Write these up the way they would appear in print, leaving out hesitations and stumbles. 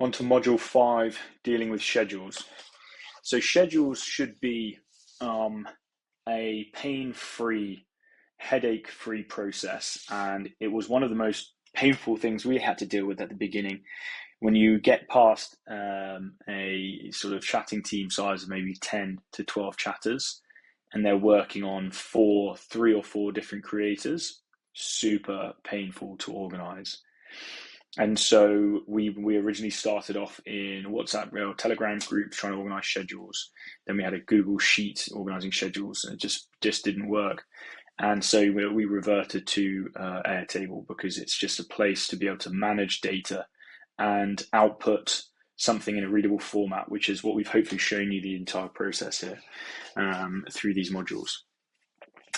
On to module 5, dealing with schedules. So schedules should be a pain-free, headache-free process, and it was one of the most painful things we had to deal with at the beginning. When you get past a sort of chatting team size of maybe 10 to 12 chatters, and they're working on 3 or 4 different creators, super painful to organize. And so we originally started off in WhatsApp or Telegram groups trying to organize schedules. Then we had a Google Sheet organizing schedules, and it just didn't work. And so we reverted to Airtable because it's just a place to be able to manage data and output something in a readable format, which is what we've hopefully shown you the entire process here through these modules.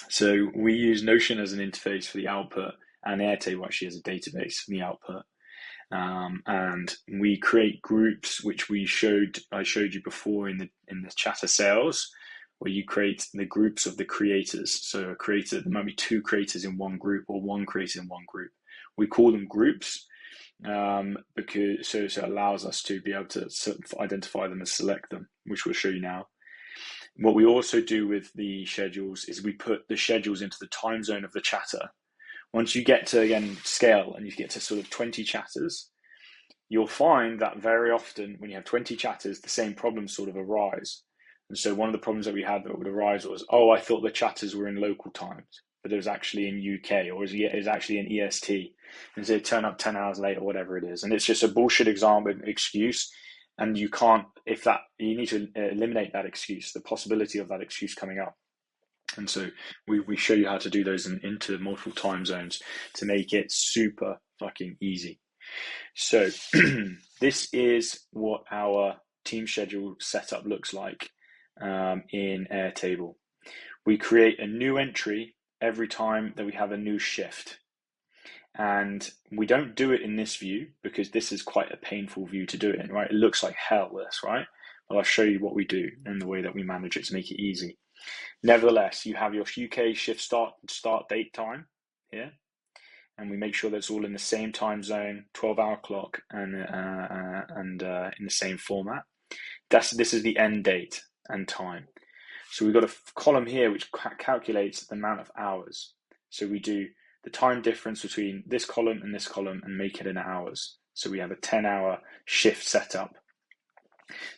So we use Notion as an interface for the output, and Airtable actually as a database for the output. And we create groups, which I showed you before in the chatter sales, where you create the groups of the creators. So a creator, there might be 2 creators in one group or 1 creator in one group. We call them groups because so it allows us to be able to identify them and select them, which we'll show you now. What we also do with the schedules is we put the schedules into the time zone of the chatter. Once you get to, again, scale and you get to sort of 20 chatters, you'll find that very often when you have 20 chatters, the same problems sort of arise. And so one of the problems that we had that would arise was, I thought the chatters were in local times, but it was actually in UK, or it was actually in EST. And so it turn up 10 hours late or whatever it is. And it's just a bullshit excuse. And you can't, you need to eliminate that excuse, the possibility of that excuse coming up. And so we show you how to do those into multiple time zones to make it super fucking easy. So this is what our team schedule setup looks like in Airtable. We create a new entry every time that we have a new shift. And we don't do it in this view because this is quite a painful view to do it in, right? It looks like hell, this, right? But I'll show you what we do and the way that we manage it to make it easy. Nevertheless, you have your UK shift start date time here, and we make sure that's all in the same time zone, 12-hour clock, and in the same format. This is the end date and time. So we've got a column here which calculates the amount of hours. So we do the time difference between this column and make it in hours. So we have a 10-hour shift setup.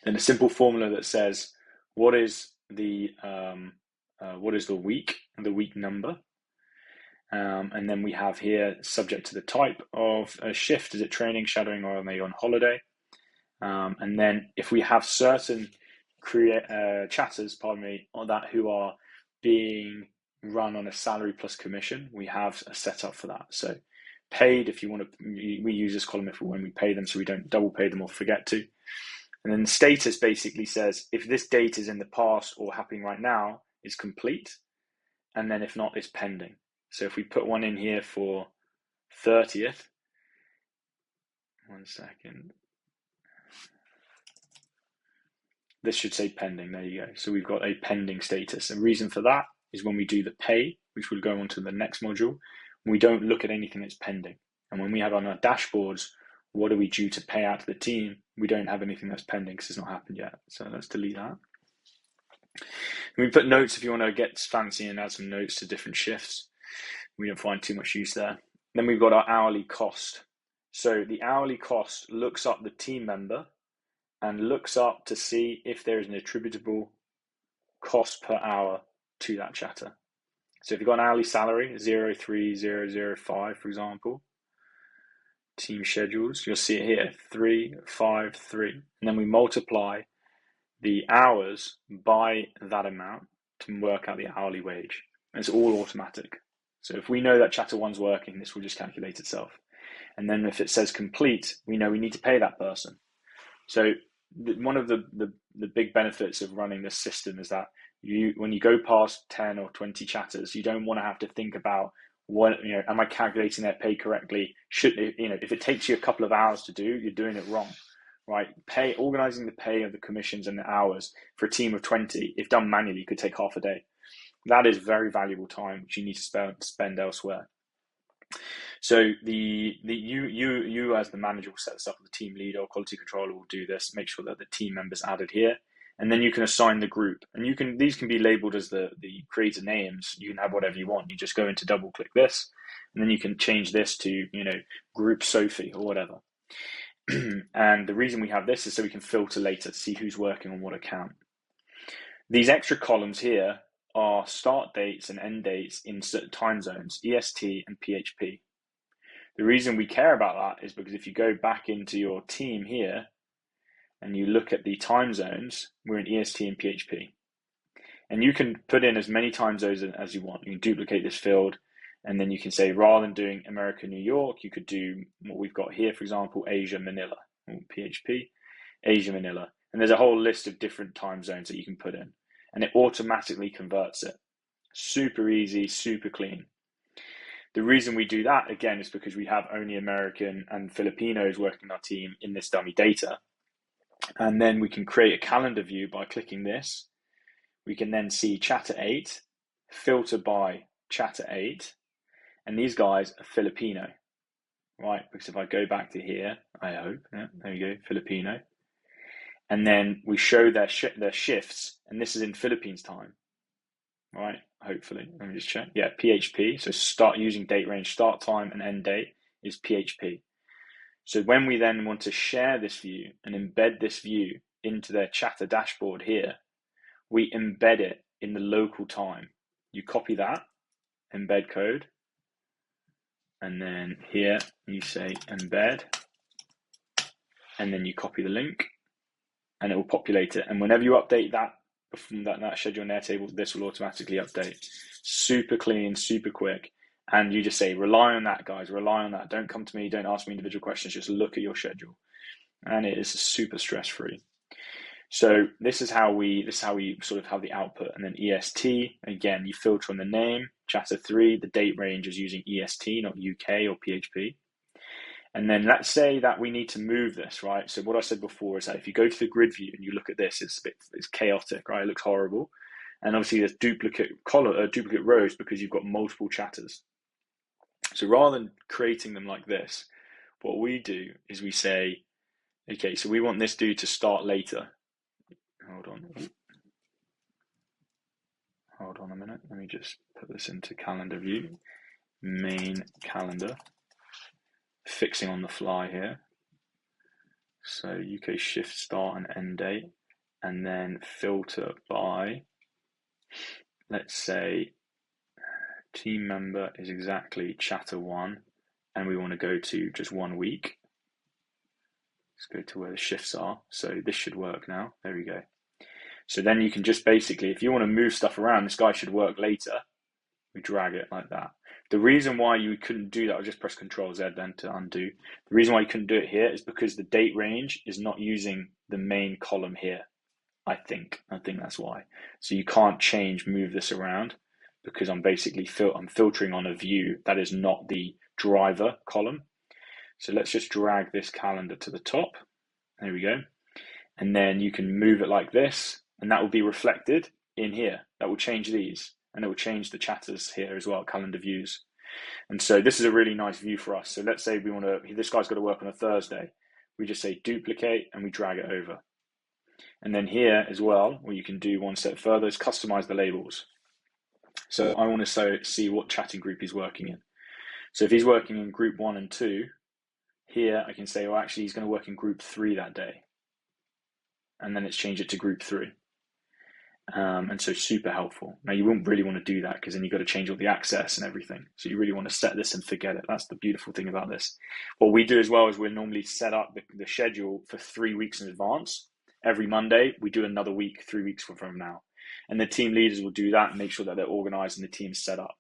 Then a simple formula that says what is the week and the week number. And then we have here, subject to the type of a shift, is it training, shadowing, or are they on holiday? And then if we have certain chatters, who are being run on a salary plus commission, we have a setup for that. So paid, if you want to, we use this column when we pay them so we don't double pay them or forget to. And then the status basically says if this date is in the past or happening right now, it's complete. And then if not, it's pending. So if we put one in here for 30th, one second, this should say pending. There you go. So we've got a pending status. The reason for that is when we do the pay, which will go on to the next module, we don't look at anything that's pending. And when we have on our dashboards, what are we due to pay out to the team? We don't have anything that's pending because it's not happened yet. So let's delete that. And we put notes if you want to get fancy and add some notes to different shifts. We don't find too much use there. Then we've got our hourly cost. So the hourly cost looks up the team member and looks up to see if there is an attributable cost per hour to that chatter. So if you've got an hourly salary, 03005, for example, team schedules, you'll see it here, 353. And then we multiply the hours by that amount to work out the hourly wage. And it's all automatic. So if we know that chatter one's working, this will just calculate itself. And then if it says complete, we know we need to pay that person. So one of the big benefits of running this system is that when you go past 10 or 20 chatters, you don't want to have to think about am I calculating their pay correctly? If it takes you a couple of hours to do, you're doing it wrong, right? Organizing the pay of the commissions and the hours for a team of 20, if done manually, could take half a day. That is very valuable time which you need to spend elsewhere. So you as the manager will set this up. The team leader or quality controller will do this. Make sure that the team members added here, and then you can assign the group. And these can be labeled as the creator names. You can have whatever you want. You just go into double click this, and then you can change this to group Sophie or whatever. And the reason we have this is so we can filter later to see who's working on what account. These extra columns here are start dates and end dates in certain time zones, EST and PHP. The reason we care about that is because if you go back into your team here and you look at the time zones, we're in EST and PHP. And you can put in as many time zones as you want. You can duplicate this field, and then you can say, rather than doing America, New York, you could do what we've got here, for example, Asia, Manila, or PHP, Asia, Manila. And there's a whole list of different time zones that you can put in, and it automatically converts it. Super easy, super clean. The reason we do that, again, is because we have only American and Filipinos working in our team in this dummy data. And then we can create a calendar view by clicking this. We can then see chatter 8, filter by chatter 8, and these guys are Filipino, right? Because if I go back to here, I hope, yeah, there you go, Filipino. And then we show their shifts, and this is in Philippines time, right? Hopefully, let me just check. Yeah, PHP. So start using date range, start time and end date is PHP. So when we then want to share this view and embed this view into their chatter dashboard here, we embed it in the local time. You copy that, embed code, and then here you say embed, and then you copy the link, and it will populate it. And whenever you update that from that schedule in Airtable, this will automatically update. Super clean, super quick. And you just say, rely on that, guys, rely on that. Don't come to me, don't ask me individual questions, just look at your schedule. And it is super stress-free. So this is how we sort of have the output. And then EST, again, you filter on the name, chatter 3, the date range is using EST, not UK or PHP. And then let's say that we need to move this, right? So what I said before is that if you go to the grid view and you look at this, it's chaotic, right? It looks horrible. And obviously there's duplicate rows because you've got multiple chatters. So rather than creating them like this, what we do is we say, okay, so we want this dude to start later. Hold on a minute. Let me just put this into calendar view. Main calendar. Fixing on the fly here. So UK shift start and end date. And then filter by, let's say, team member is exactly chatter 1. And we want to go to just 1 week. Let's go to where the shifts are. So this should work now. There we go. So then you can just basically, if you want to move stuff around, this guy should work later. We drag it like that. The reason why you couldn't do that, I'll just press Control Z then to undo. The reason why you couldn't do it here is because the date range is not using the main column here. I think that's why. So you can't move this around because I'm basically I'm filtering on a view that is not the driver column. So let's just drag this calendar to the top. There we go. And then you can move it like this, and that will be reflected in here. That will change these, and it will change the chatters here as well, calendar views. And so this is a really nice view for us. So let's say we want to, this guy's got to work on a Thursday. We just say duplicate and we drag it over. And then here as well, what you can do one step further is customize the labels. So I want to see what chatting group he's working in. So if he's working in group 1 and 2, here I can say, well, actually he's going to work in group 3 that day. And then it's changed it to group 3. And so super helpful. Now you wouldn't really want to do that because then you've got to change all the access and everything. So you really want to set this and forget it. That's the beautiful thing about this. What we do as well is we normally set up the schedule for 3 weeks in advance. Every Monday, we do another week, 3 weeks from now. And the team leaders will do that and make sure that they're organized and the team's set up.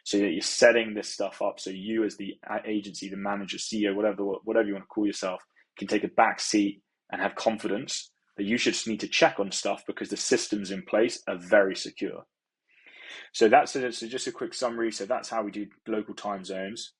So that you're setting this stuff up so you as the agency, the manager, CEO, whatever you want to call yourself, can take a back seat and have confidence that you should just need to check on stuff because the systems in place are very secure. So that's so just a quick summary. So that's how we do local time zones.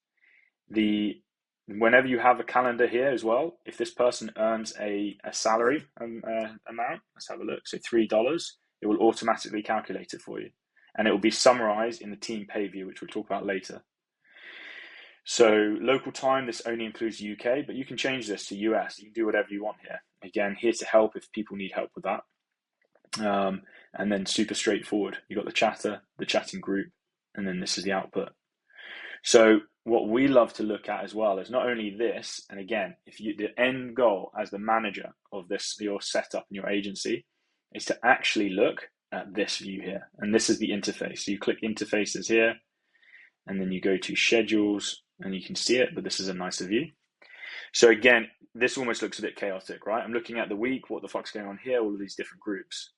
Whenever you have a calendar here as well, if this person earns a salary amount, let's have a look. So $3, it will automatically calculate it for you. And it will be summarized in the team pay view, which we'll talk about later. So local time, this only includes UK, but you can change this to US. You can do whatever you want here. Again, here to help if people need help with that. And then super straightforward. You've got the chatter, the chatting group, and then this is the output. So what we love to look at as well is not only this, and again, if you the end goal as the manager of this, your setup and your agency, is to actually look at this view here. And this is the interface. So you click interfaces here, and then you go to schedules, and you can see it, but this is a nicer view. So again, this almost looks a bit chaotic, right? I'm looking at the week, what the fuck's going on here, all of these different groups.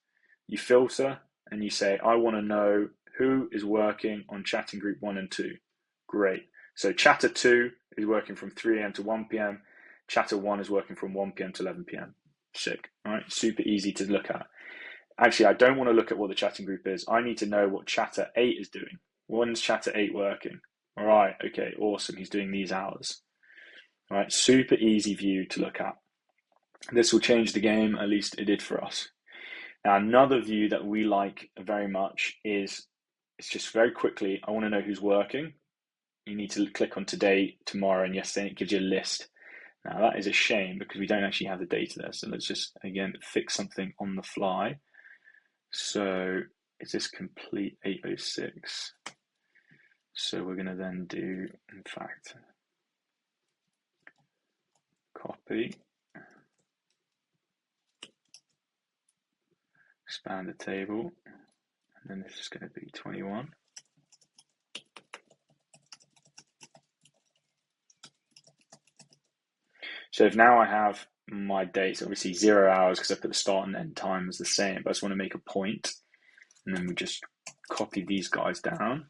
You filter and you say, I want to know who is working on chatting group 1 and 2. Great. So chatter 2 is working from 3 a.m. to 1 p.m. Chatter 1 is working from 1 p.m. to 11 p.m. Sick. All right. Super easy to look at. Actually, I don't want to look at what the chatting group is. I need to know what chatter 8 is doing. When's chatter 8 working? All right. Okay. Awesome. He's doing these hours. All right. Super easy view to look at. This will change the game. At least it did for us. Now, another view that we like very much is, it's just very quickly, I want to know who's working. You need to click on today, tomorrow, and yesterday, and it gives you a list. Now, that is a shame because we don't actually have the data there. So let's just, again, fix something on the fly. So is this complete 806? So we're going to then do, in fact, copy, expand the table, and then this is going to be 21. So if now I have my dates, obviously 0 hours because I put the start and end time as the same, but I just want to make a point, and then we just copy these guys down.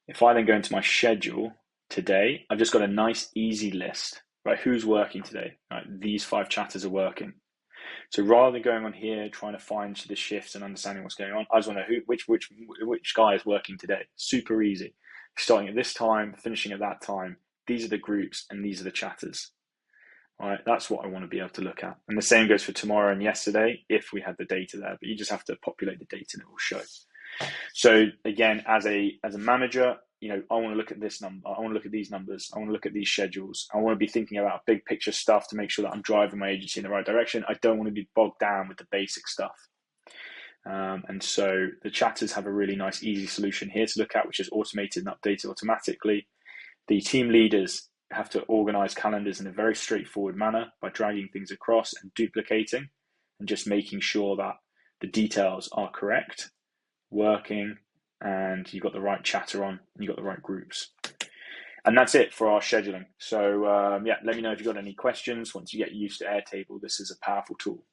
If I then go into my schedule today, I've just got a nice easy list, right? Who's working today? Right? These 5 chatters are working. So rather than going on here, trying to find the shifts and understanding what's going on, I just want to know which guy is working today. Super easy. Starting at this time, finishing at that time. These are the groups and these are the chatters. All right, that's what I want to be able to look at. And the same goes for tomorrow and yesterday if we had the data there, but you just have to populate the data and it will show. So again, as a manager, I want to look at this number. I want to look at these numbers. I want to look at these schedules. I want to be thinking about big picture stuff to make sure that I'm driving my agency in the right direction. I don't want to be bogged down with the basic stuff. And so the chatters have a really nice, easy solution here to look at, which is automated and updated automatically. The team leaders have to organize calendars in a very straightforward manner by dragging things across and duplicating and just making sure that the details are correct, working, and you've got the right chatter on, and you've got the right groups. And that's it for our scheduling. So let me know if you've got any questions. Once you get used to Airtable, this is a powerful tool.